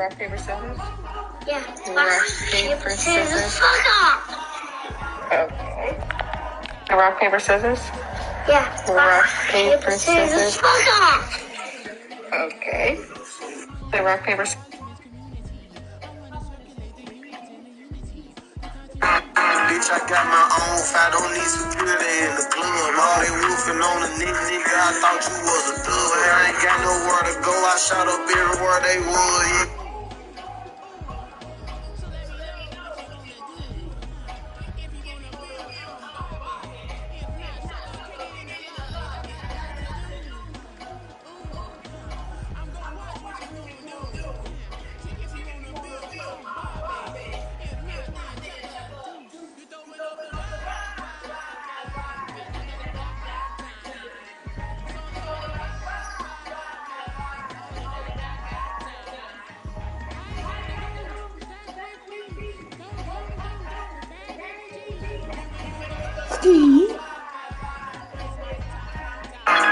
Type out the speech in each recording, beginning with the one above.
Rock, paper, scissors? Yeah. Rock, paper, scissors. Fuck off! Okay. Rock, paper, scissors? Yeah. Rock, paper, scissors. Fuck off! Okay. Rock, paper, scissors. Bitch, I got my own fight, don't need security in the club. All they woofing on the nigga, I thought you was a thug. I ain't got nowhere to go, I shot up everywhere they would.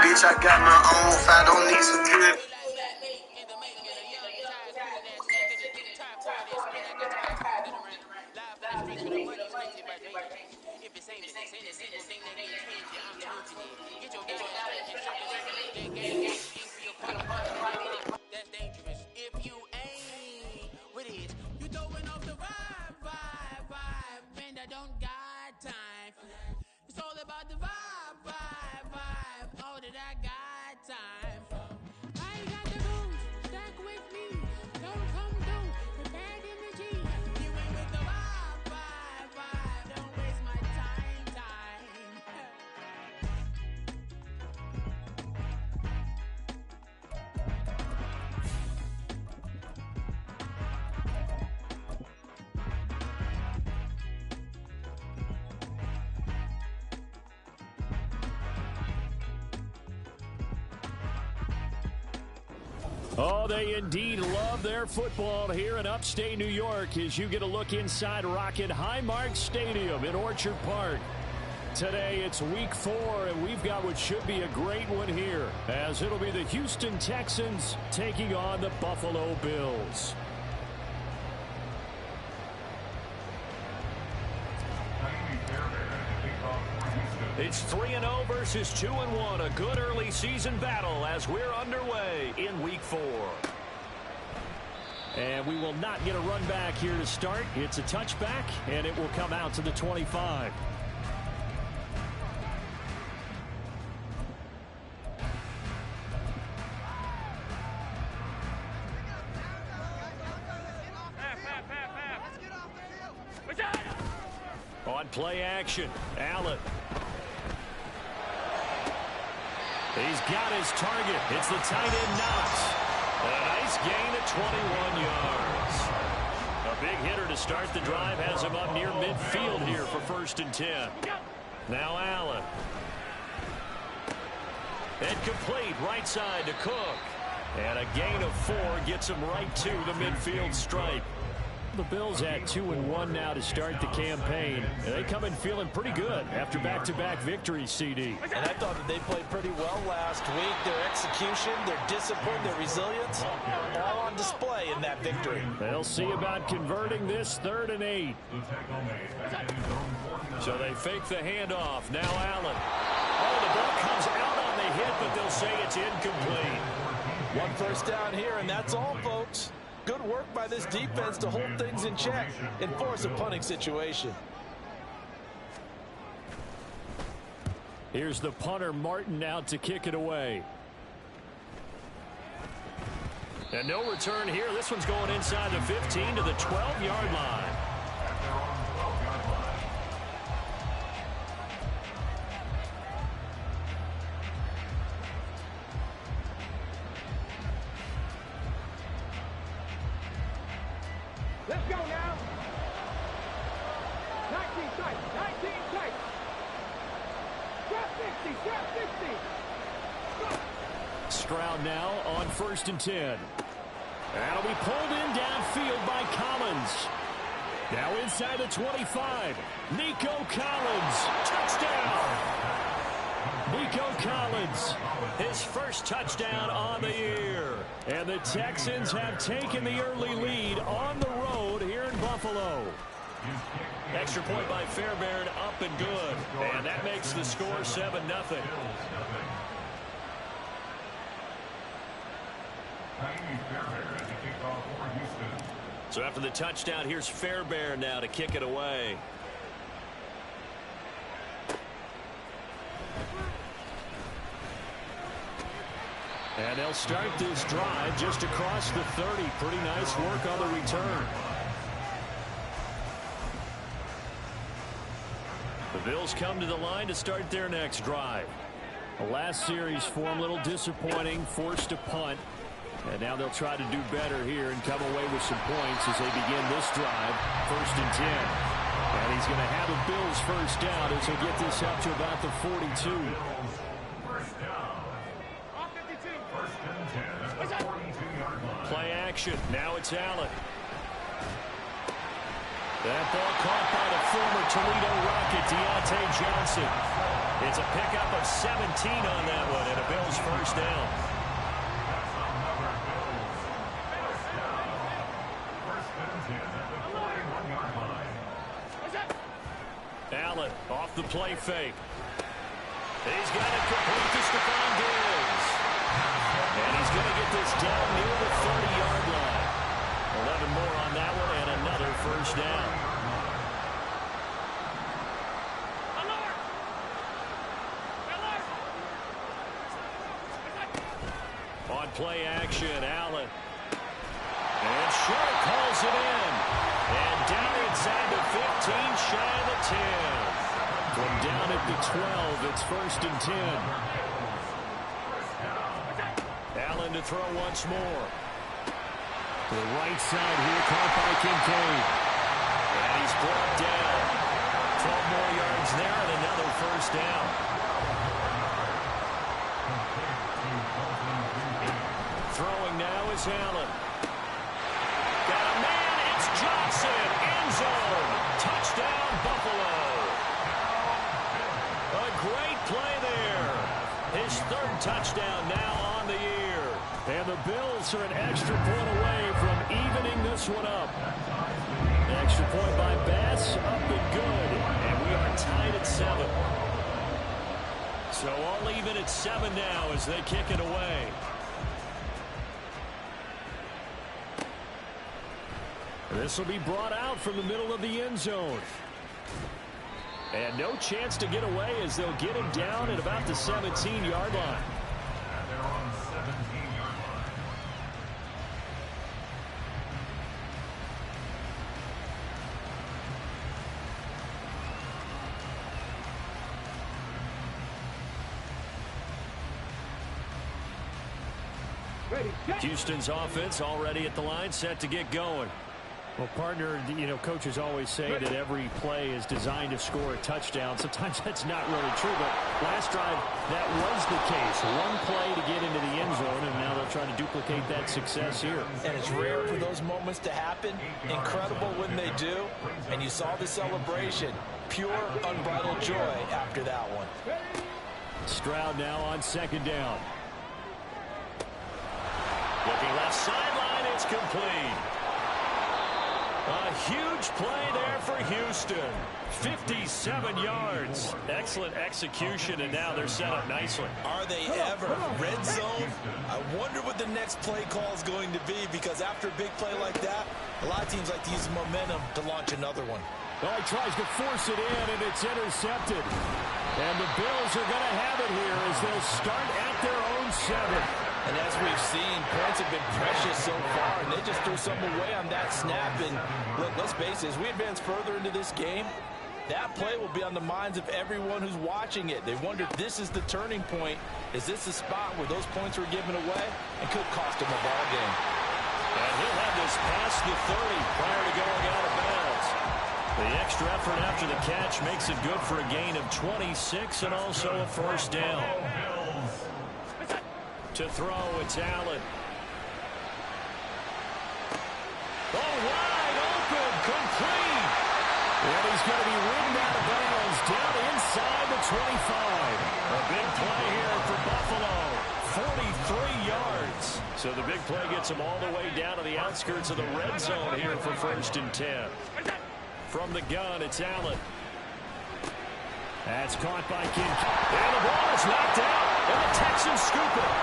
Bitch, I got my own fight, don't need security. It's all about the vibe. Oh, that I got time. I ain't got the rules, stuck with me. Don't come through with bad energy. You ain't with the vibe. Don't waste my time. Oh, they indeed love their football here in upstate New York as you get a look inside Rocket Highmark Stadium in Orchard Park. Today it's week 4, and we've got what should be a great one here, as it'll be the Houston Texans taking on the Buffalo Bills. It's 3-0 versus 2-1, a good early season battle as we're underway in week 4. And we will not get a run back here to start. It's a touchback, and it will come out to the 25. On play action, Allen. He's got his target. It's the tight end Knox. A nice gain of 21 yards. A big hitter to start the drive has him up near midfield here for 1st and 10. Now Allen. And complete right side to Cook. And a gain of 4 gets him right to the midfield stripe. The Bills at 2-1 now to start the campaign. They come in feeling pretty good after back-to-back victories, CD. And I thought that they played pretty well last week. Their execution, their discipline, their resilience, all on display in that victory. They'll see about converting this 3rd and 8. So they fake the handoff. Now Allen. Oh, the ball comes out on the hit, but they'll say it's incomplete. 1 first down here, and that's all, folks. Good work by this defense to hold things in check and force a punting situation. Here's the punter, Martin, out to kick it away. And no return here. This one's going inside the 15 to the 12-yard line. Let's go now. 19 tight. Drop 60. Stroud now on 1st and 10. That'll be pulled in downfield by Collins. Now inside the 25. Nico Collins. Touchdown. Nico Collins, his first touchdown on the year. And the Texans have taken the early lead on the road here in Buffalo. Extra point by Fairbairn, up and good. And that makes the score 7-0. So after the touchdown, here's Fairbairn now to kick it away. And they'll start this drive just across the 30. Pretty nice work on the return. The Bills come to the line to start their next drive. The last series for them, a little disappointing, forced to punt. And now they'll try to do better here and come away with some points as they begin this drive, 1st and 10. And he's going to have the Bills first down as he'll get this up to about the 42. Play action. Now it's Allen. That ball caught by the former Toledo Rocket, Deontay Johnson. It's a pickup of 17 on that one and a Bills first down. Allen off the play fake. He's got it complete to Stephon Diggs. And he's going to get this down near the 30-yard line. 11 more on that one and another first down. On play action, Allen. And Short calls it in. And down inside the 15, shy of the 10. From down at the 12, it's 1st and 10. Allen to throw once more. To the right side here, caught by Kincaid. And he's brought down. 12 more yards there and another first down. Throwing now is Allen. Got a man, it's Johnson. End zone. Touchdown, Buffalo. A great play there. His 3rd touchdown now on the year. And the Bills are an extra point away from evening this one up. An extra point by Bass, up and good. And we are tied at 7. So all even at 7 now as they kick it away. This will be brought out from the middle of the end zone. And no chance to get away as they'll get him down at about the 17-yard line. Houston's offense already at the line, set to get going. Well, partner, you know, coaches always say that every play is designed to score a touchdown. Sometimes that's not really true, but last drive, that was the case. One play to get into the end zone, and now they'll try to duplicate that success here. And it's rare for those moments to happen. Incredible when they do. And you saw the celebration. Pure, unbridled joy after that one. Stroud now on 2nd down. Looking left sideline, it's complete. A huge play there for Houston. 57 yards. Excellent execution, and now they're set up nicely. Are they ever? Red zone? I wonder what the next play call is going to be, because after a big play like that, a lot of teams like to use momentum to launch another one. Well, he tries to force it in, and it's intercepted. And the Bills are going to have it here as they'll start at their own 7. And as we've seen, points have been precious so far, and they just threw some away on that snap. And look, let's face it, as we advance further into this game, that play will be on the minds of everyone who's watching it. They wonder if this is the turning point. Is this the spot where those points were given away and could cost them a ball game? And he'll have this past the 30 prior to going out of bounds. The extra effort after the catch makes it good for a gain of 26 and also a first down. To throw, it's Allen. Oh, wide open, complete. And he's going to be ridden out of bounds down inside inside the 25. A big play here for Buffalo. 43 yards. So the big play gets them all the way down to the outskirts of the red zone here for 1st and 10. From the gun, it's Allen. That's caught by King. And the ball is knocked out. And the Texans scoop it.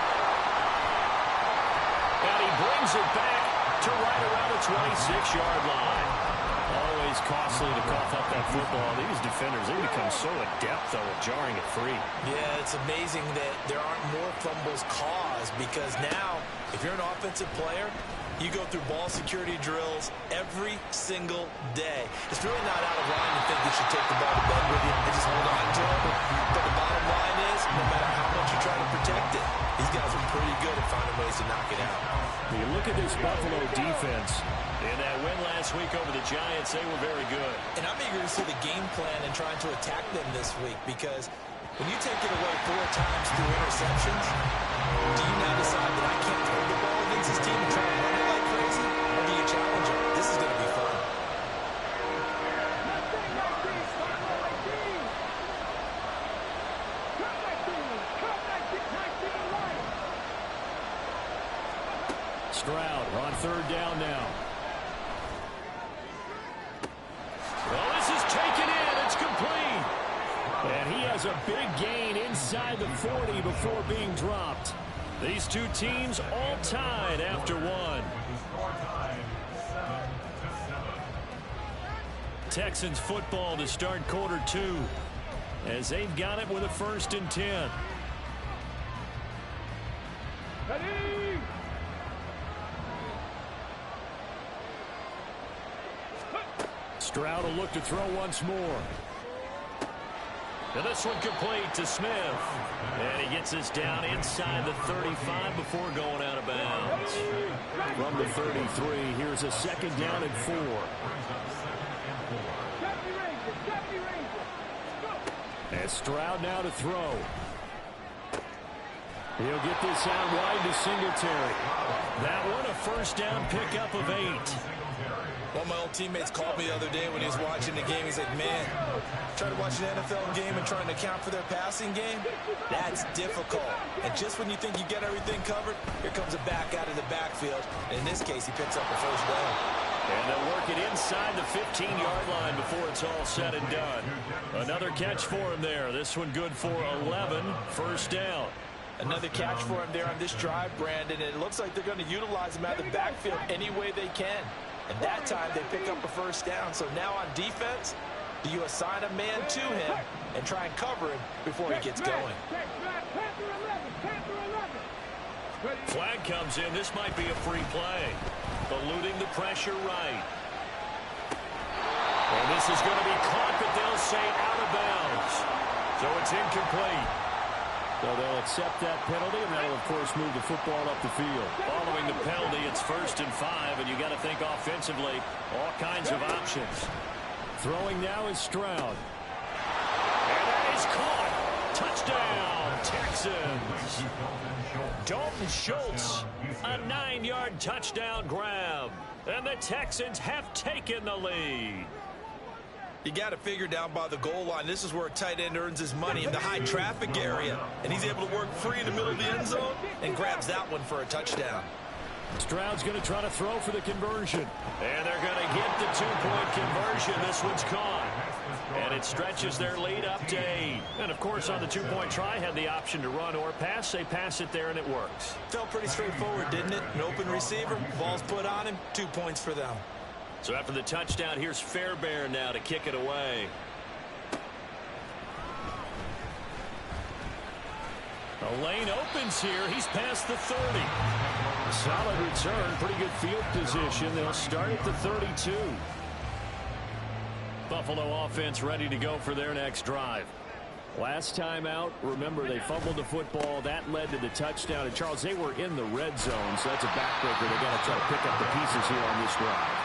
And he brings it back to right around the 26-yard line. Always costly to cough up that football. These defenders, they become so adept, though, at jarring it free. Yeah, it's amazing that there aren't more fumbles caused because now, if you're an offensive player, you go through ball security drills every single day. It's really not out of line to think you should take the ball to bed with you and just hold on to it. But the bottom line is, no matter how much you try to protect it, these guys are pretty good at finding ways to knock it out. You look at this Buffalo defense. In that win last week over the Giants, they were very good. And I'm eager to see the game plan and trying to attack them this week because when you take it away 4 times through interceptions, do you now decide that I can't throw the ball against this team and try to run it like crazy? Or do you challenge them? This is going to be fun. Stroud on 3rd down now. Well, this is taken in. It's complete. And he has a big gain inside the 40 before being dropped. These two teams all tied after one. Texans football to start quarter 2 as they've got it with a 1st and 10. Ready? Stroud will look to throw once more. And this one complete to Smith. And he gets this down inside the 35 before going out of bounds. From the 33, here's a 2nd down and 4. And Stroud now to throw. He'll get this out wide to Singletary. That one a 1st down pickup of 8. One of my old teammates called me the other day when he was watching the game. He's like, man, trying to watch an NFL game and trying to account for their passing game, that's difficult. And just when you think you get everything covered, here comes a back out of the backfield. And in this case, he picks up a 1st down. And they'll work it inside the 15-yard line before it's all said and done. Another catch for him there. This one good for 11, 1st down. Another catch for him there on this drive, Brandon. And it looks like they're going to utilize him out of the backfield any way they can. And that time, they pick up a 1st down. So now on defense, do you assign a man to him and try and cover him before he gets going? Flag comes in. This might be a free play. Eluding the pressure right. And this is going to be caught, but they'll say out of bounds. So it's incomplete. So they'll accept that penalty, and that'll, of course, move the football up the field. Following the penalty, it's 1st and 5, and you got to think offensively, all kinds of options. Throwing now is Stroud. And that is caught. Touchdown, Texans. Dalton Schultz, a 9-yard touchdown grab. And the Texans have taken the lead. You got to figure down by the goal line. This is where a tight end earns his money in the high traffic area. And he's able to work free in the middle of the end zone and grabs that one for a touchdown. Stroud's going to try to throw for the conversion. And they're going to get the 2-point conversion. This one's caught. And it stretches their lead up to 8. And, of course, on the 2-point try, had the option to run or pass. They pass it there, and it works. Felt pretty straightforward, didn't it? An open receiver, ball's put on him, 2 points for them. So after the touchdown, here's Fairbairn now to kick it away. The lane opens here. He's past the 30. Solid return. Pretty good field position. They'll start at the 32. Buffalo offense ready to go for their next drive. Last time out, remember, they fumbled the football. That led to the touchdown. And, Charles, they were in the red zone, so that's a backbreaker. They got to try to pick up the pieces here on this drive.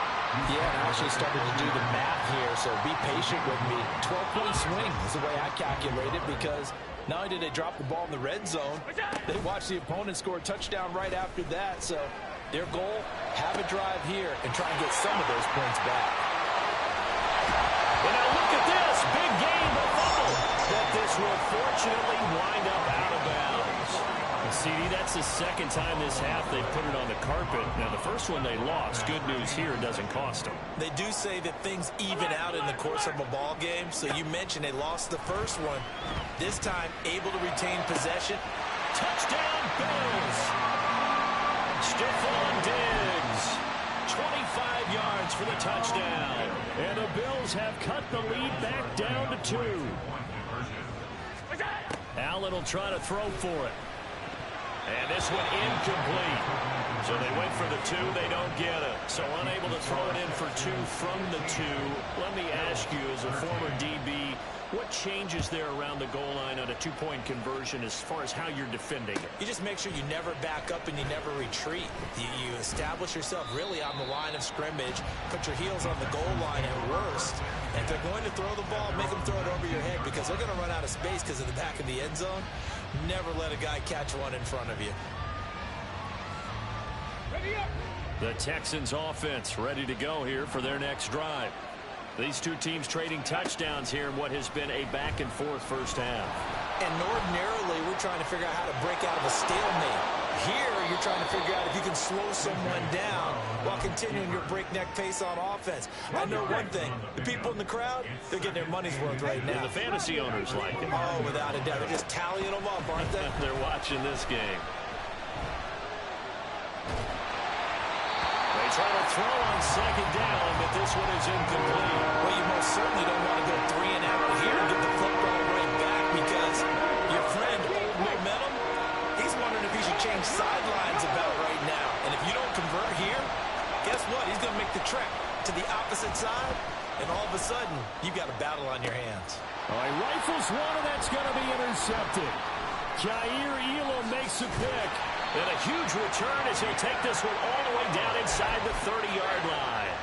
Yeah, I actually started to do the math here, so be patient with me. 12-point swing is the way I calculate it because not only did they drop the ball in the red zone, they watched the opponent score a touchdown right after that. So their goal, have a drive here and try and get some of those points back. And now look at this. Big game, but fumble. That unfortunately wind up out of bounds. CD, that's the second time this half they've put it on the carpet. Now, the first one they lost. Good news here, it doesn't cost them. They do say that things even out in the course of a ball game. So you mentioned they lost the first one. This time, able to retain possession. Touchdown, Bills! Stephon Diggs, 25 yards for the touchdown. And the Bills have cut the lead back down to 2. Allen will try to throw for it. And this one incomplete. So they wait for the 2, they don't get it. So unable to throw it in for 2 from the 2. Let me ask you, as a former DB, what changes there around the goal line on a 2-point conversion as far as how you're defending it? You just make sure you never back up and you never retreat. You establish yourself really on the line of scrimmage, put your heels on the goal line at worst. And if they're going to throw the ball, make them throw it over your head because they're going to run out of space because of the back of the end zone. Never let a guy catch one in front of you. The Texans offense ready to go here for their next drive. These two teams trading touchdowns here in what has been a back-and-forth first half. And ordinarily, we're trying to figure out how to break out of a stalemate. Here, you're trying to figure out if you can slow someone down while continuing your breakneck pace on offense. I know one thing. The people in the crowd, they're getting their money's worth right now. And the fantasy owners like it. Oh, without a doubt. They're just tallying them up, aren't they? They're watching this game. They try to throw on second down, but this one is incomplete. Well, you most certainly don't want to go 3 and out here and get the football right back because your friend, Old Momentum, he's wondering if he should change sidelines about right now. And if you don't convert here, guess what? He's going to make the trek to the opposite side, and all of a sudden, you've got a battle on your hands. All right, rifles one, and that's going to be intercepted. Jair Elam makes a pick. And a huge return as he'll take this one all the way down inside the 30-yard line.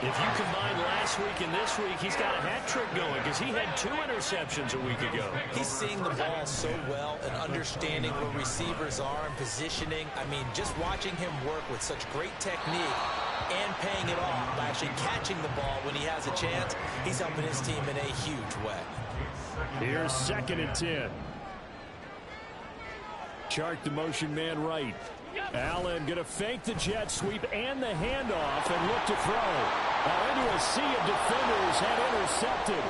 If you combine last week and this week, he's got a hat trick going because he had 2 interceptions a week ago. He's seeing the ball so well and understanding where receivers are and positioning. I mean, just watching him work with such great technique and paying it off by actually catching the ball when he has a chance, he's helping his team in a huge way. Here's 2nd and 10. Chark the motion man right. Allen going to fake the jet sweep and the handoff and look to throw. Now into a sea of defenders and intercepted.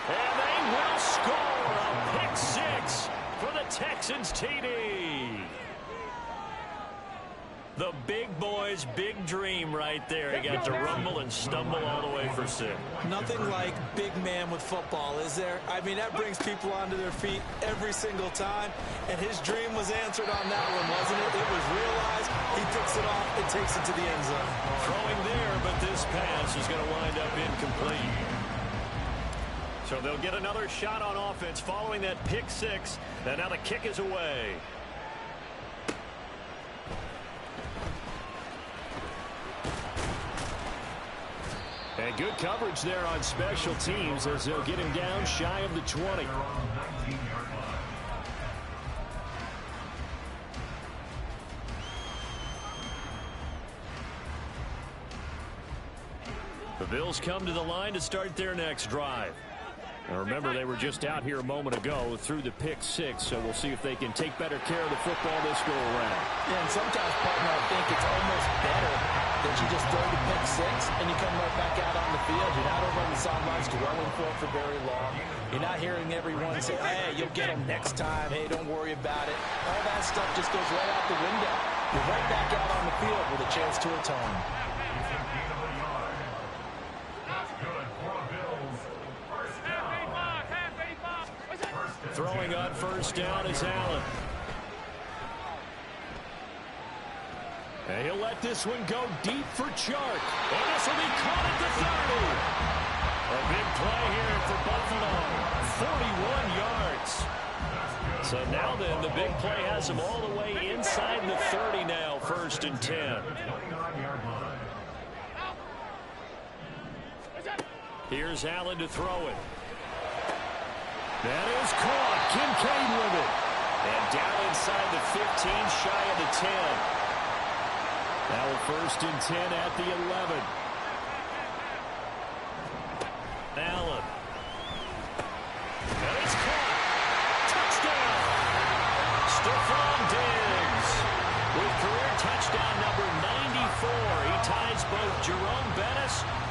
And they will score a pick 6 for the Texans TD. The big boy's big dream right there. He got to rumble and stumble all the way for 6. Nothing like big man with football, is there? I mean, that brings people onto their feet every single time. And his dream was answered on that one, wasn't it? It was realized. He picks it off and takes it to the end zone. Throwing there, but this pass is going to wind up incomplete. So they'll get another shot on offense following that pick 6. And now the kick is away. And good coverage there on special teams as they'll get him down shy of the 20. The Bills come to the line to start their next drive. And remember, they were just out here a moment ago through the pick 6, so we'll see if they can take better care of the football this go around. Yeah, and sometimes, partner, I think it's almost better that you just throw the pick 6 and you come right back out on the field. You're not over on the sidelines dwelling for very long. You're not hearing everyone say, hey, you'll get them next time. Hey, don't worry about it. All that stuff just goes right out the window. You're right back out on the field with a chance to atone. Throwing on first down is Allen. And he'll let this one go deep for Chark. And this will be caught at the 30. A big play here for Buffalo. 41 yards. So now then, the big play has him all the way inside the 30 now, 1st and 10. Here's Allen to throw it. That is caught. Kincaid with it. And down inside the 15, shy of the 10. Now 1st and 10 at the 11.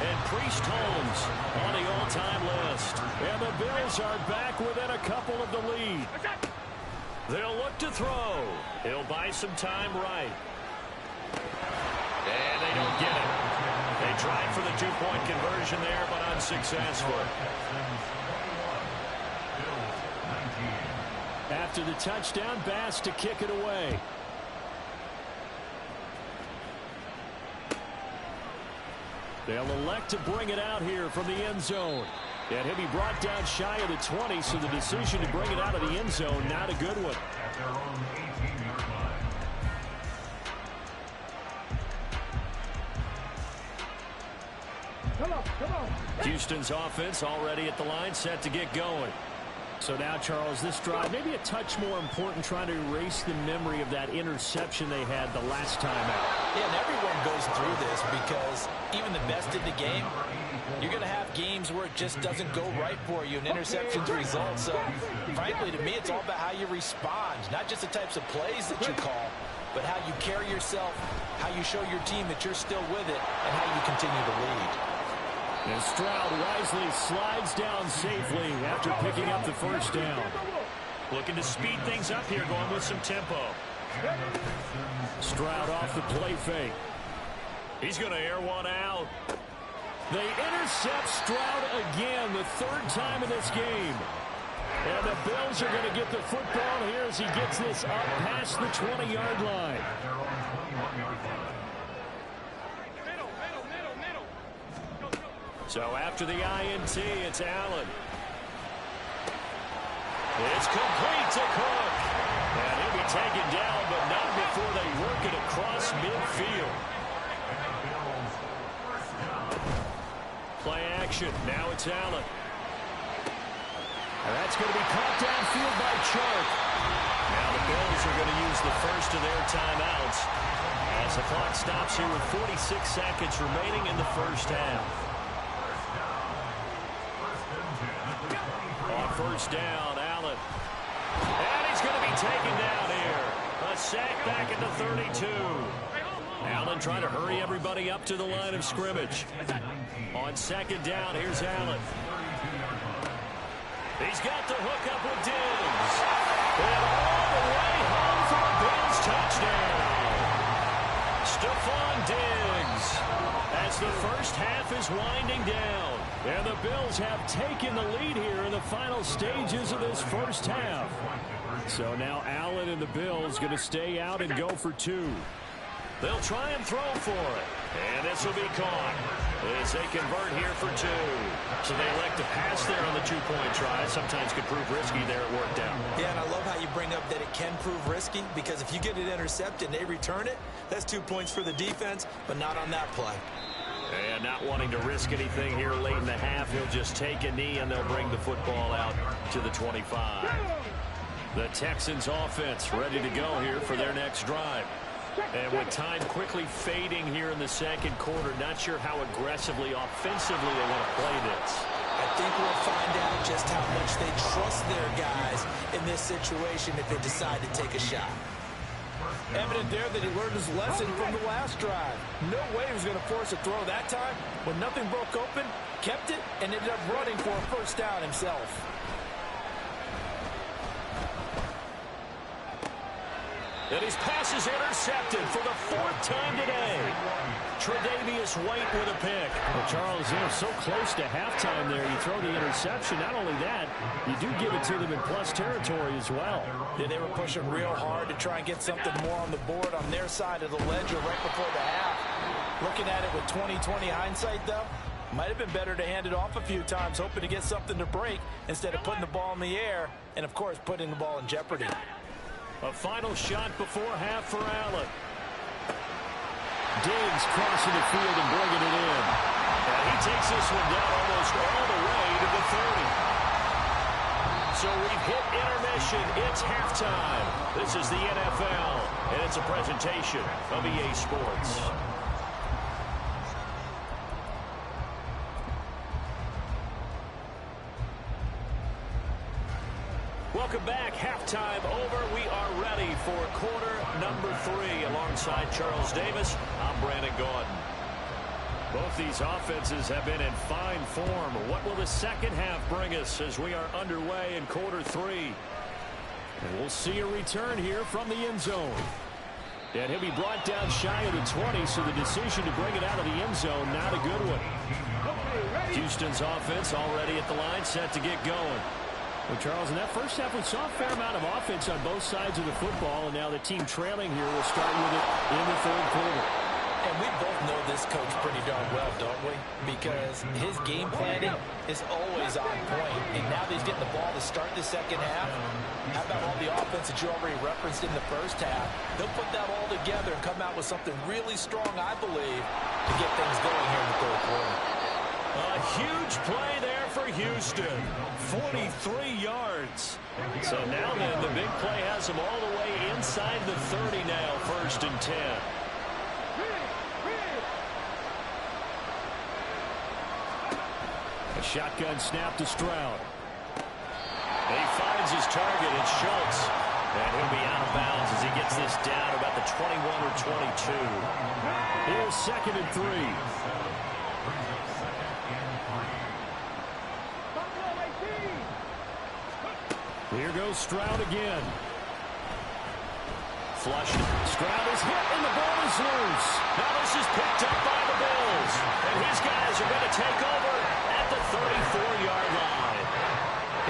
And Priest Holmes on the all-time list. And the Bills are back within a couple of the lead. They'll look to throw. He'll buy some time right. And they don't get it. They tried for the two-point conversion there, but unsuccessful. After the touchdown, Bass to kick it away. They'll elect to bring it out here from the end zone. And he'll be brought down shy of the 20, so the decision to bring it out of the end zone, not a good one. Come on. Houston's offense already at the line, set to get going. So now, Charles, this drive, maybe a touch more important, trying to erase the memory of that interception they had the last time out. Yeah, and everyone goes through this because even the best in the game, you're going to have games where it just doesn't go right for you and interceptions result. So, frankly, to me, it's all about how you respond, not just the types of plays that you call, but how you carry yourself, how you show your team that you're still with it, and how you continue to lead. And Stroud wisely slides down safely after picking up the first down. Looking to speed things up here, going with some tempo. Stroud off the play fake. He's going to air one out. They intercept Stroud again, the third time in this game. And the Bills are going to get the football here as he gets this up past the 20-yard line. So after the INT, it's Allen. It's complete to Cook. And he'll be taken down, but not before they work it across midfield. Play action. Now it's Allen. And that's going to be caught downfield by Chark. Now the Bills are going to use the first of their timeouts as the clock stops here with 46 seconds remaining in the first half. On first down, Allen. And he's going to be taken down here. A sack back at the 32. Allen trying to hurry everybody up to the line of scrimmage. On second down, here's Allen. He's got the hook up with Diggs. And all the way home for a Bills touchdown. Stephon Diggs. As the first half is winding down. And the Bills have taken the lead here in the final stages of this first half. So now Allen and the Bills going to stay out and go for two. They'll try and throw for it. And this will be caught as they convert here for two. So they elect to pass there on the two-point try. Sometimes could prove risky there. It worked out. Yeah, and I love how you bring up that it can prove risky because if you get it intercepted and they return it, that's 2 points for the defense, but not on that play. And not wanting to risk anything here late in the half, he'll just take a knee and they'll bring the football out to the 25. The Texans offense ready to go here for their next drive. And with time quickly fading here in the second quarter, not sure how aggressively, offensively they want to play this. I think we'll find out just how much they trust their guys in this situation if they decide to take a shot. Evident there that he learned his lesson from the last drive. No way he was going to force a throw that time. When nothing broke open, kept it, and ended up running for a first down himself. And his pass is intercepted for the fourth time today. Tre'Davious White with a pick. Well, Charles, so close to halftime there. You throw the interception. Not only that, you do give it to them in plus territory as well. Yeah, they were pushing real hard to try and get something more on the board on their side of the ledger right before the half. Looking at it with 20/20 hindsight, though, might have been better to hand it off a few times, hoping to get something to break instead of putting the ball in the air and, of course, putting the ball in jeopardy. A final shot before half for Allen. Diggs crossing the field and bringing it in. And he takes this one down almost all the way to the 30. So we've hit intermission. It's halftime. This is the NFL, and it's a presentation of EA Sports. Welcome back. Halftime over. We are ready for quarter number 3. Alongside Charles Davis, I'm Brandon Gaudin. Both these offenses have been in fine form. What will the second half bring us as we are underway in quarter 3? And we'll see a return here from the end zone. And he'll be brought down shy of the 20, so the decision to bring it out of the end zone, not a good one. Houston's offense already at the line, set to get going. Well, Charles, in that first half, we saw a fair amount of offense on both sides of the football, and now the team trailing here will start with it in the third quarter. And we both know this coach pretty darn well, don't we? Because his game planning is always on point. And now that he's getting the ball to start the second half, how about all the offense that you already referenced in the first half? They'll put that all together and come out with something really strong, I believe, to get things going here in the third quarter. A huge play there for Houston. 43 yards. So now then, the big play has them all the way inside the 30 now, 1st and 10. A shotgun snap to Stroud. He finds his target, it's Schultz. And he'll be out of bounds as he gets this down about the 21 or 22. Here's 2nd and 3. Here goes Stroud again. Flushed. Stroud is hit and the ball is loose. Now this is picked up by the Bills. And his guys are going to take over at the 34-yard line.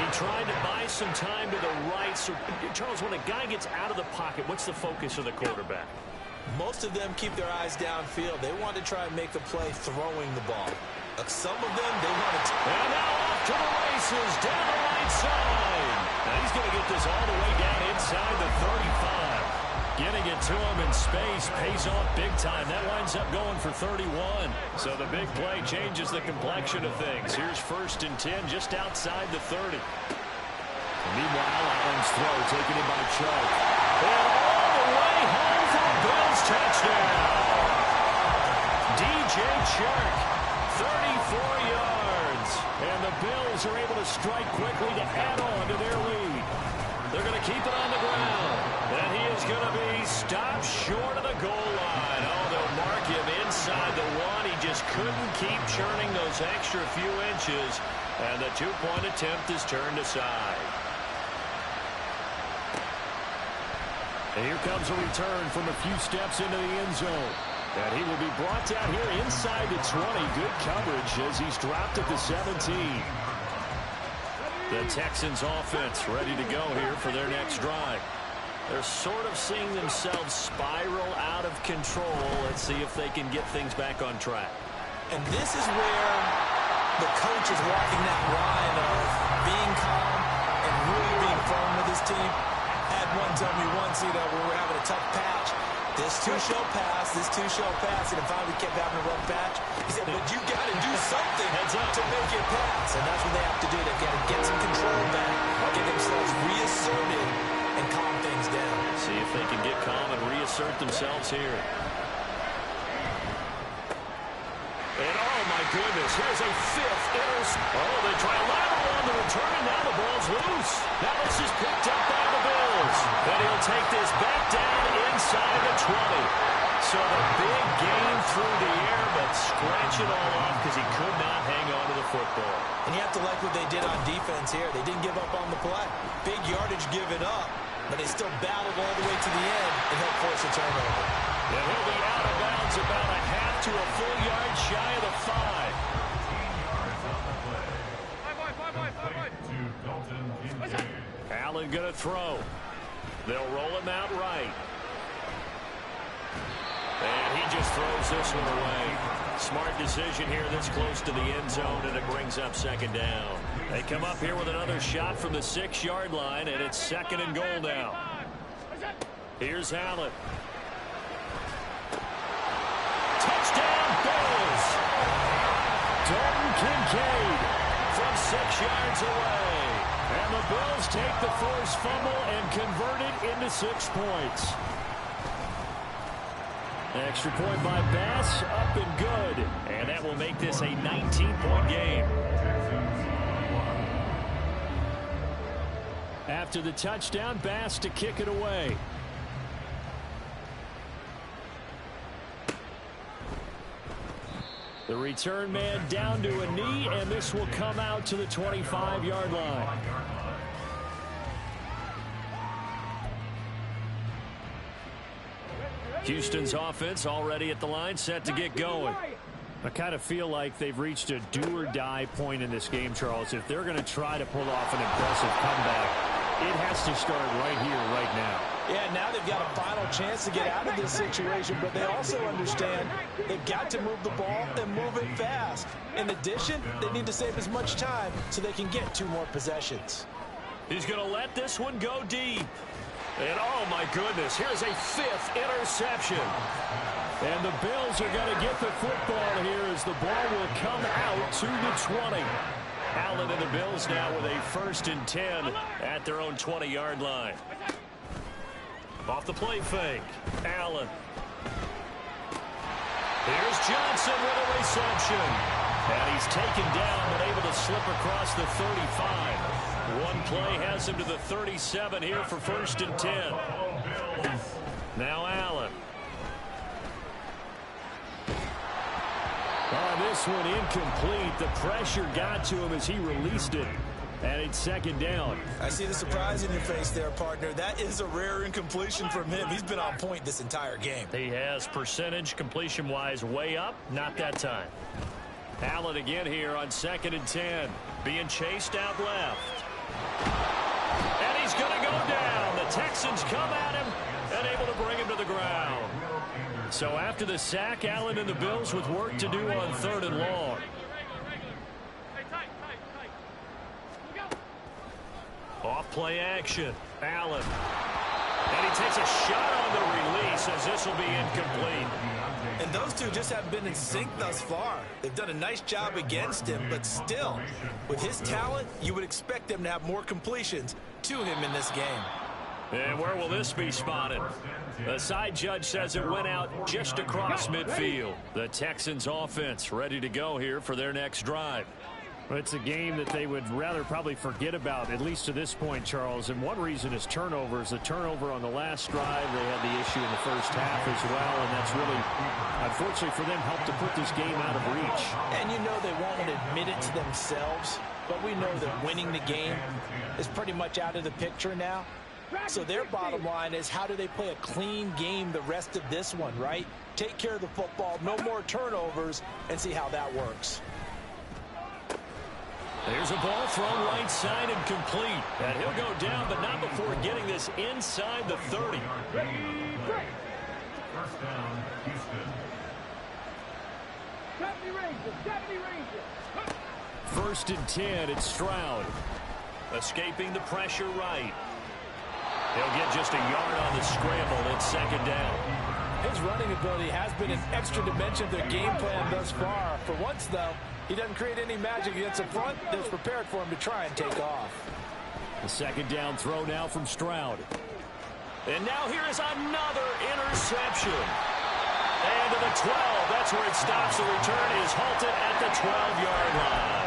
He tried to buy some time to the right. So, Charles, when a guy gets out of the pocket, what's the focus of the quarterback? Most of them keep their eyes downfield. They want to try and make a play throwing the ball. Some of them, they want to... And now off to the races, down the right side. Now he's going to get this all the way down inside the 35. Getting it to him in space pays off big time. That winds up going for 31. So the big play changes the complexion of things. Here's 1st and 10 just outside the 30. Meanwhile, Allen's throw taken in by Chubb. And all the way home for a Bills touchdown. DJ Chark, 34 yards. And the Bills are able to strike quickly to add on to their lead. They're going to keep it on the ground. And he is going to be stopped short of the goal line. Oh, they'll mark him inside the 1. He just couldn't keep churning those extra few inches. And the 2-point attempt is turned aside. And here comes a return from a few steps into the end zone. And he will be brought down here inside the 20. Good coverage as he's dropped at the 17. The Texans offense ready to go here for their next drive. They're sort of seeing themselves spiral out of control. Let's see if they can get things back on track. And this is where the coach is walking that line of being calm and really being firm with his team. Had one tell me once, we were having a tough patch. This two shall pass, this two shall pass, and if finally kept having a rough patch, he said, but you got to do something to make it pass. And that's what they have to do. They've got to get some control back, get themselves reasserted, and calm things down. See if they can get calm and reassert themselves here. And oh my goodness, here's a 5th interception. Oh, they try a lateral on the return, and now the ball's loose. Now this is picked up by the Bills. And he'll take this back down inside the 20. So the big gain through the air, but scratch it all off because he could not hang on to the football. And you have to like what they did on defense here. They didn't give up on the play. Big yardage given up, but they still battled all the way to the end and helped force a turnover. And he'll be out of bounds about a half to a full yard shy of the 5. Allen going to throw. They'll roll him out right. And he just throws this one away. Smart decision here this close to the end zone, and it brings up 2nd down. They come up here with another shot from the 6-yard line, and it's 2nd and goal now. Here's Allen. Touchdown, Bills! Dalton Kincaid from 6 yards away. And the Bills take the forced fumble and convert it into 6 points. Extra point by Bass, up and good. And that will make this a 19-point game. After the touchdown, Bass to kick it away. The return man down to a knee, and this will come out to the 25-yard line. Houston's offense already at the line, set to get going. I kind of feel like they've reached a do-or-die point in this game, Charles. If they're going to try to pull off an impressive comeback, it has to start right here, right now. Yeah, now they've got a final chance to get out of this situation, but they also understand they've got to move the ball and move it fast. In addition, they need to save as much time so they can get 2 more possessions. He's going to let this one go deep. And, oh, my goodness, here's a 5th interception. And the Bills are going to get the football here as the ball will come out to the 20. Allen and the Bills now with a 1st and 10 at their own 20-yard line. Off the play fake, Allen. Here's Johnson with a reception. And he's taken down but able to slip across the 35. One play has him to the 37 here for 1st and 10. Now Allen. This one incomplete. The pressure got to him as he released it. And it's 2nd down. I see the surprise in your face there, partner. That is a rare incompletion from him. He's been on point this entire game. He has percentage completion-wise way up. Not that time. Allen again here on 2nd and 10. Being chased out left. And he's going to go down. The Texans come at him and able to bring him to the ground. So after the sack, Allen and the Bills with work to do on 3rd and long. Off play action. Allen. And he takes a shot on the release as this will be incomplete. And those two just haven't been in sync thus far. They've done a nice job against him, but still, with his talent, you would expect them to have more completions to him in this game. And where will this be spotted? The side judge says it went out just across midfield. The Texans offense ready to go here for their next drive. Well, it's a game that they would rather probably forget about, at least to this point, Charles. And one reason is turnovers. The turnover on the last drive, they had the issue in the first half as well. And that's really, unfortunately for them, helped to put this game out of reach. And you know they won't admit it to themselves, but we know that winning the game is pretty much out of the picture now. So their bottom line is, how do they play a clean game the rest of this one, right? Take care of the football, no more turnovers, and see how that works. There's a ball thrown right side and complete. And he'll go down, but not before getting this inside the 30. First down, Houston. 70 Rangers. 1st and 10, it's Stroud. Escaping the pressure right. He'll get just a yard on the scramble. It's 2nd down. His running ability has been an extra dimension of their game plan thus far. For once, though, he doesn't create any magic against the front that's prepared for him to try and take off. The 2nd down throw now from Stroud. And now here is another interception. And to the 12. That's where it stops. The return is halted at the 12-yard line.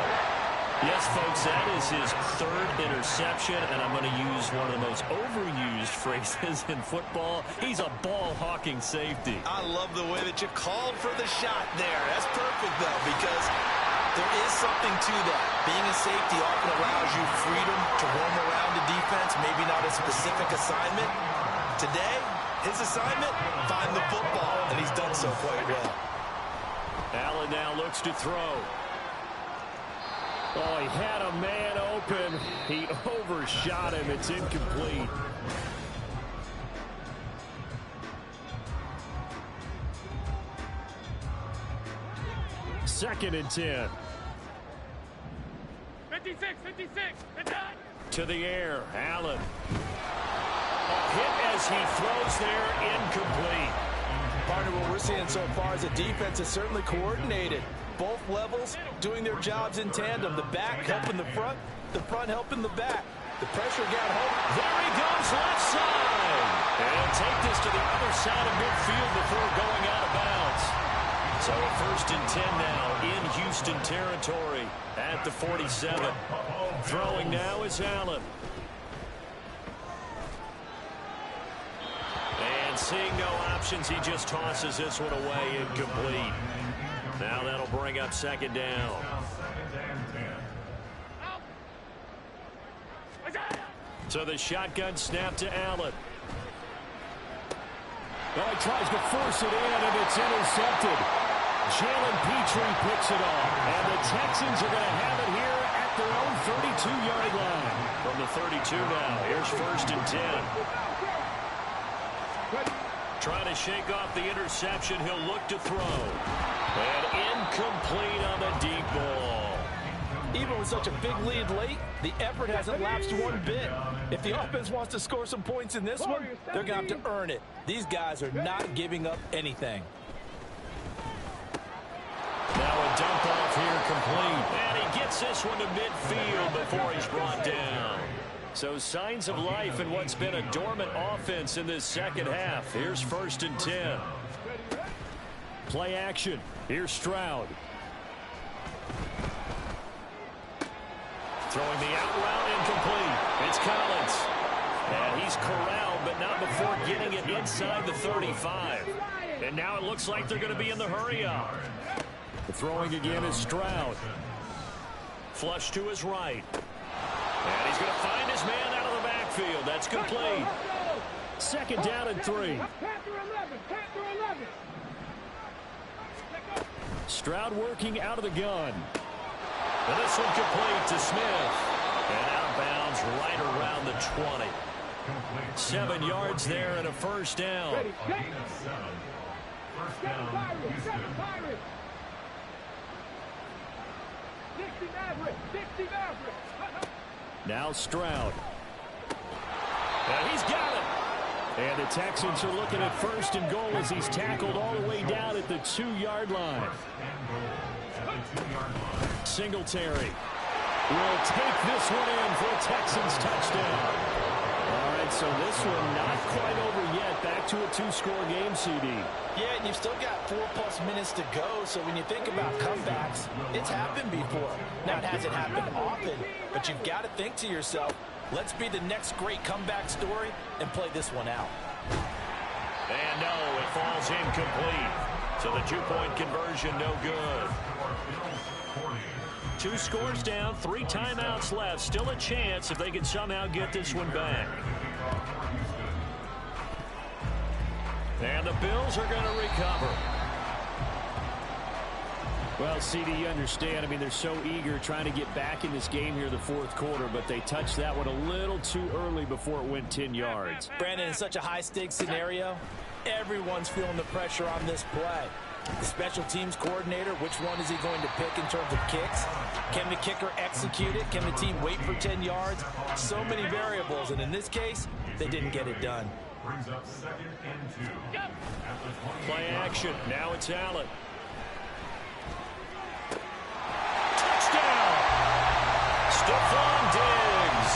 Yes, folks, that is his 3rd interception, and I'm going to use one of the most overused phrases in football. He's a ball-hawking safety. I love the way that you called for the shot there. That's perfect, though, because there is something to that. Being a safety often allows you freedom to roam around the defense, maybe not a specific assignment. Today, his assignment, find the football, and he's done so quite well. Allen now looks to throw. Oh, he had a man open. He overshot him. It's incomplete. Second and 10. 56. To the air, Allen. A hit as he throws there, incomplete. Partner, what we're seeing so far is a defense is certainly coordinated. Both levels doing their jobs in tandem. The back helping the front helping the back. The pressure got home. There he goes, left side. And take this to the other side of midfield before going out of bounds. So a 1st and 10 now in Houston territory at the 47. Throwing now is Allen. And seeing no options, he just tosses this one away, incomplete. Now that'll bring up second down. So the shotgun snap to Allen. Well, he tries to force it in, and it's intercepted. Jalen Petrie picks it off. And the Texans are going to have it here at their own 32-yard line. From the 32 now, here's 1st and 10. Trying to shake off the interception. He'll look to throw. And incomplete on the deep ball. Even with such a big lead late, the effort hasn't lapsed one bit. If the offense wants to score some points in this one, they're going to have to earn it. These guys are not giving up anything. Now a dump off here complete. And he gets this one to midfield before he's brought down. So signs of life in what's been a dormant offense in this second half. Here's 1st and 10. Play action. Here's Stroud. Throwing the out route incomplete. It's Collins. And he's corralled, but not before getting it inside the 35. And now it looks like they're going to be in the hurry-up. The throwing again is Stroud. Flush to his right. And he's going to find his man out of the backfield. That's complete. 2nd down and 3. Stroud working out of the gun. And this one complete to Smith. And outbounds right around the 20. 7 yards there and a 1st down. Now Stroud. And he's got it. And the Texans are looking at 1st and goal as he's tackled all the way down at the 2-yard line. Singletary will take this one in for a Texans touchdown. All right, so this one not quite over yet. Back to a 2-score game, CD. Yeah, and you've still got 4+ minutes to go, so when you think about comebacks, it's happened before. Now, it hasn't happened often, but you've got to think to yourself, let's be the next great comeback story and play this one out. And no, it falls incomplete. So the 2-point conversion, no good. 2 scores down, 3 timeouts left. Still a chance if they can somehow get this one back. And the Bills are going to recover. Well, CD, you understand. I mean, they're so eager trying to get back in this game here in the 4th quarter, but they touched that one a little too early before it went 10 yards. Brandon, in such a high-stakes scenario, everyone's feeling the pressure on this play. The special teams coordinator, which one is he going to pick in terms of kicks? Can the kicker execute it? Can the team wait for 10 yards? So many variables, and in this case, they didn't get it done. Brings up 2nd and 2. Play action. Now it's Allen. Touchdown! Stephon Diggs.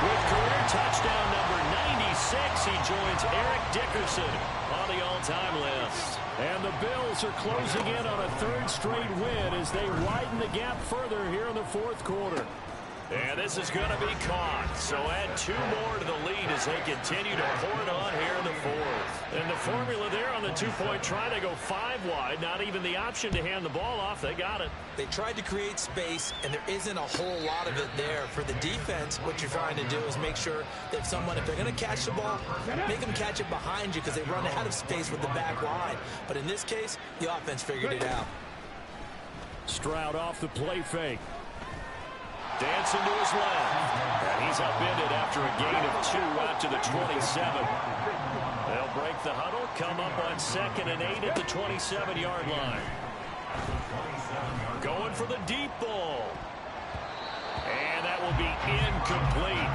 With career touchdown number 96, he joins Eric Dickerson on the all-time list. And the Bills are closing in on a 3rd straight win as they widen the gap further here in the 4th quarter. And this is going to be caught. So add 2 more to the lead as they continue to pour it on here in the 4th. And the formula there on the 2-point try to go 5 wide. Not even the option to hand the ball off. They got it. They tried to create space, and there isn't a whole lot of it there. For the defense, what you're trying to do is make sure that someone, if they're going to catch the ball, make them catch it behind you because they run out of space with the back line. But in this case, the offense figured it out. Stroud off the play fake. Dancing to his left. And he's upended after a gain of 2 out to the 27. They'll break the huddle, come up on 2nd and 8 at the 27-yard line. Going for the deep ball. And that will be incomplete.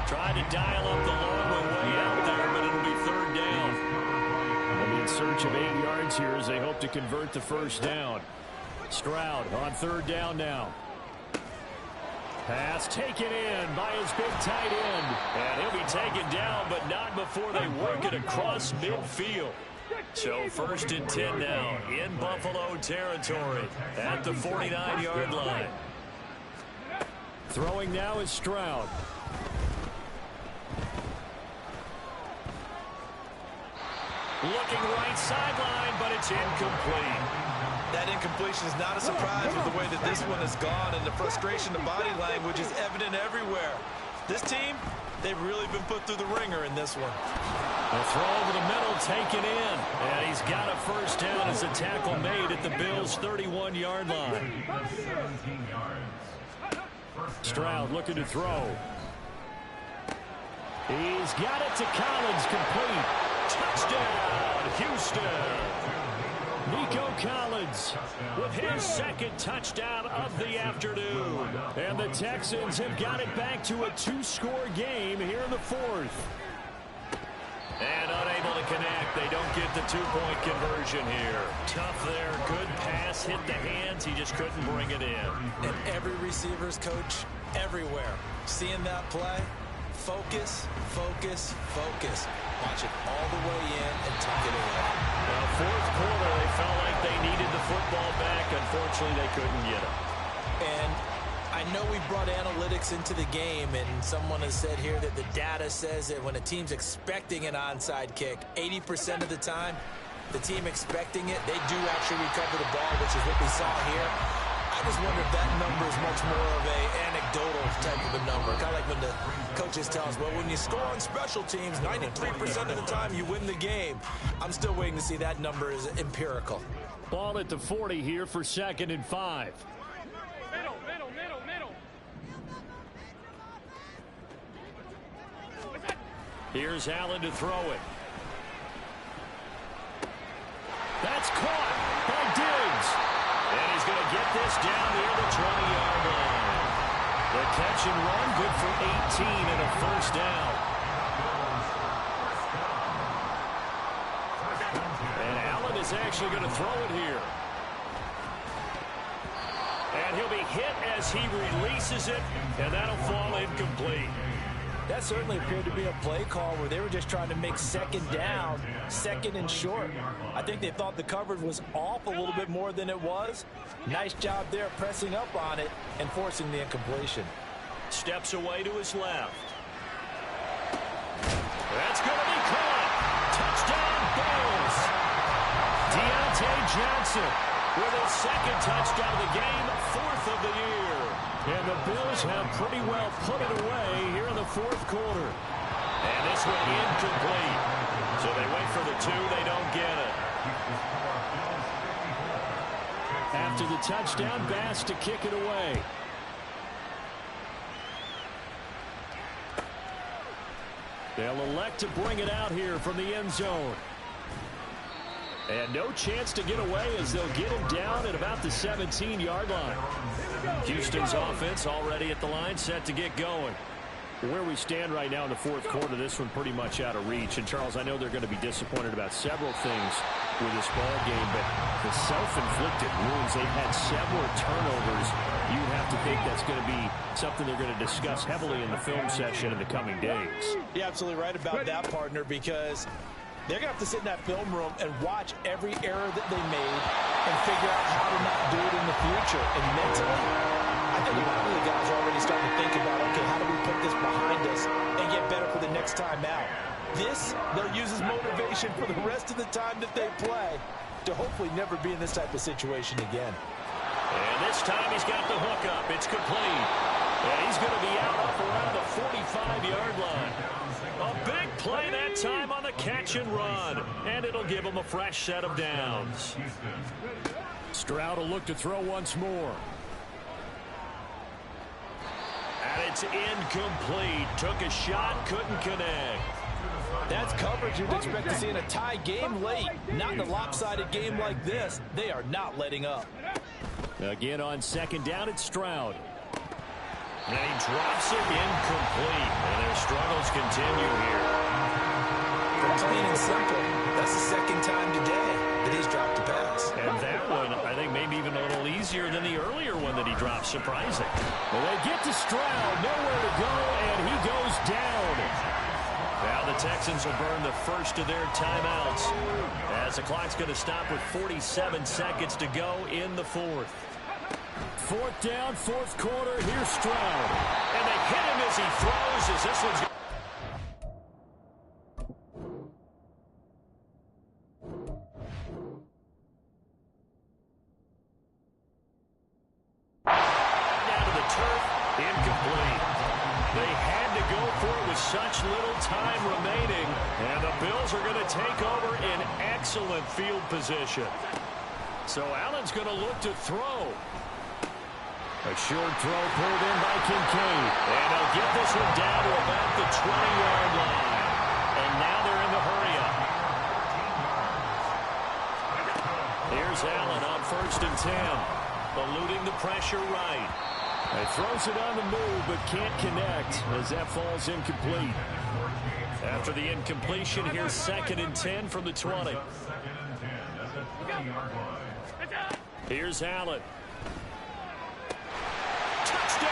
Trying to dial up the long one way out there, but it'll be 3rd down. They'll be in search of 8 yards here as they hope to convert the 1st down. Stroud on 3rd down now. Pass taken in by his big tight end. And he'll be taken down, but not before they work it across midfield. So 1st and 10 now in Buffalo territory at the 49-yard line. Throwing now is Stroud. Looking right sideline, but it's incomplete. That incompletion is not a surprise with the way that this one has gone, and the frustration, the body language is evident everywhere. This team, they've really been put through the ringer in this one. The throw over the middle taken in, and he's got a first down as a tackle made at the Bills' 31-yard line. Stroud looking to throw. He's got it to Collins, complete. Touchdown, Houston. Nico Collins with his second touchdown of the afternoon. And the Texans have got it back to a 2-score game here in the fourth. And unable to connect. They don't get the 2-point conversion here. Tough there. Good pass. Hit the hands. He just couldn't bring it in. And every receiver's coach everywhere. Seeing that play, focus, focus, focus. Watch it all the way in and tuck it away. Well, fourth quarter, they felt like they needed the football back. Unfortunately, they couldn't get it. And I know we brought analytics into the game, and someone has said here that the data says that when a team's expecting an onside kick, 80% of the time, the team expecting it, they do actually recover the ball, which is what we saw here. I just wonder if that number is much more of a anecdotal type of a number. Kind of like when the coaches tell us, well, when you score on special teams, 93% of the time you win the game. I'm still waiting to see that number is empirical. Ball at the 40 here for 2nd and 5. Here's Allen to throw it. That's caught by Diggs. And he's going to get this down near the 20-yard line. The catch and run, good for 18 and a first down. And Allen is actually going to throw it here. And he'll be hit as he releases it, and that'll fall incomplete. That certainly appeared to be a play call where they were just trying to make second down, second and short. I think they thought the coverage was off a little bit more than it was. Nice job there pressing up on it and forcing the incompletion. Steps away to his left. That's going to be caught. Touchdown, Bills. Deontay Johnson with his second touchdown of the game, 4th of the year. And the Bills have pretty well put it away here in the fourth quarter. And this one incomplete. So they wait for the 2. They don't get it. After the touchdown, Bass to kick it away. They'll elect to bring it out here from the end zone. And no chance to get away as they'll get him down at about the 17-yard line. Houston's offense already at the line, set to get going. Where we stand right now in the fourth quarter, this one pretty much out of reach. And, Charles, I know they're going to be disappointed about several things with this ball game, but the self-inflicted wounds, they've had several turnovers. You have to think that's going to be something they're going to discuss heavily in the film session in the coming days. You're absolutely right about that, partner, because they're going to have to sit in that film room and watch every error that they made and figure out how to not do it in the future. And mentally, I think a lot of the guys are already starting to think about, okay, how do we put this behind us and get better for the next time out? This, they'll use as motivation for the rest of the time that they play to hopefully never be in this type of situation again. And this time he's got the hook up. It's complete. And he's going to be out up around the 45-yard line. A big play that time on the catch and run. And it'll give him a fresh set of downs. Stroud will look to throw once more. And it's incomplete. Took a shot, couldn't connect. That's coverage you'd expect to see in a tie game late. Not in a lopsided game like this. They are not letting up. Again on second down, it's Stroud. And he drops it incomplete. And their struggles continue here. Plain and simple, that's the second time today that he's dropped a pass. And that one, I think, maybe even a little easier than the earlier one that he dropped. Surprising. Well, they get to Stroud, nowhere to go, and he goes down. Now the Texans will burn the first of their timeouts as the clock's going to stop with 47 seconds to go in the fourth. Fourth down, fourth quarter. Here's Stroud. And they hit him as he throws as this one's Incomplete. They had to go for it with such little time remaining, and the Bills are going to take over in excellent field position. So Allen's going to look to throw. A short throw pulled in by Kincaid, and they'll get this one down to about the 20-yard line. And now they're in the hurry-up. Here's Allen on 1st and 10, eluding the pressure right. He throws it on the move, but can't connect as that falls incomplete. After the incompletion, here's 2nd and 10 from the 20. Here's Allen. Touchdown!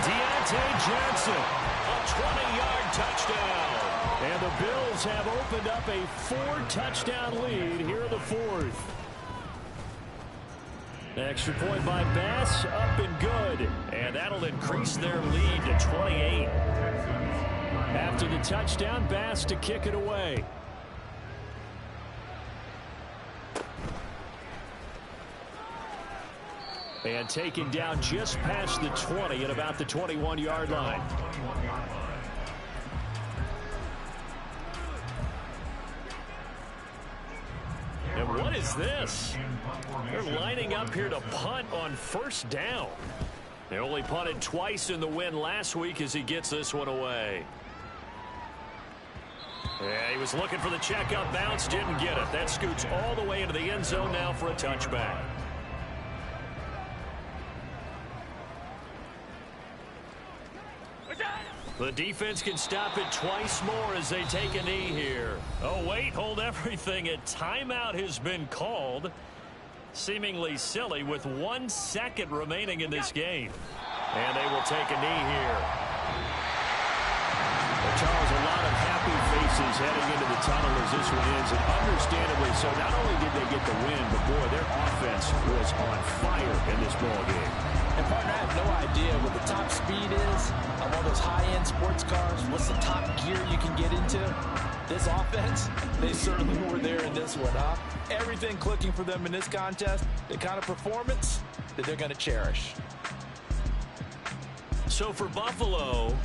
Deontay Johnson, a 20-yard touchdown. And the Bills have opened up a 4-touchdown lead here in the 4th. Extra point by Bass, up and good. And that'll increase their lead to 28. After the touchdown, Bass to kick it away. And taken down just past the 20 at about the 21-yard line. And what is this? They're lining up here to punt on 1st down. They only punted twice in the win last week as he gets this one away. Yeah, he was looking for the checkup bounce, didn't get it. That scoots all the way into the end zone now for a touchback. The defense can stop it twice more as they take a knee here. Oh, wait, hold everything. A timeout has been called. Seemingly silly with 1 second remaining in this game. And they will take a knee here. Well, Charles, a lot of happy faces heading into the tunnel as this one ends, and understandably so. Not only did they get the win, but boy, their offense was on fire in this ball game. And partner, I have no idea what the top speed is of all those high-end sports cars. What's the top gear you can get into? This offense, they certainly were there in this one, huh? Everything clicking for them in this contest, the kind of performance that they're going to cherish. So for Buffalo,